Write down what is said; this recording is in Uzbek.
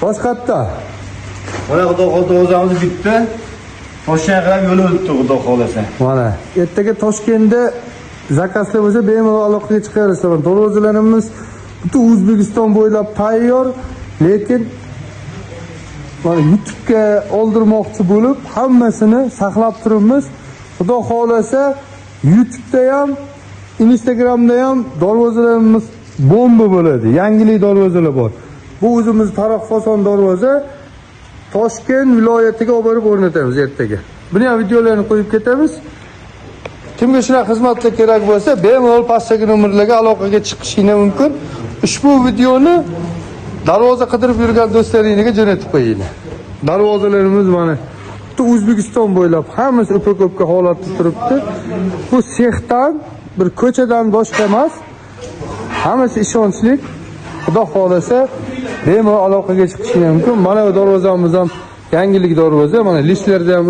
Boshqatda. Mana xudo xohlasa o'zimiz bitta Toshkentga qarab yo'l o'tdi xudo xohlasa. Mana ertaga Toshkentda zakazlar bo'lsa bemalol aloqaga chiqarasiz. Darvozalarimiz butun O'zbekiston bo'ylab tayyor, lekin mana YouTube'ga oldirmoqchi bo'lib, hammasini saqlab turibmiz. Xudo xohlasa YouTube'da ham, Instagram'da ham darvozalarimiz bomba bo'ladi. Yangilik darvozalar bor. Bu o'zimiz Taroqfoson darvoza Toshkent viloyatiga olib borib o'rnatamiz ertaga. Buni ham videolarini qo'yib ketamiz. Kimga shunaqa xizmatlar kerak bo'lsa, bemalol pastdagi nomerlarga aloqaga chiqishingiz mumkin. Ushbu videoni darvoza qidirib yurgan do'stlaringizga jo'natib qo'yinglar. Darvozalarimiz mana butun O'zbekiston bo'ylab hammasi o'pa-ko'pga holatda turibdi. Bu sexdan, bir ko'chadan boshqa emas. Hammasi ishonchli. Xudo xohlasa bemalol aloqaga chiqishingiz mumkin. Mana bu darvozamiz ham yangilik darvoza. Mana listlarda ham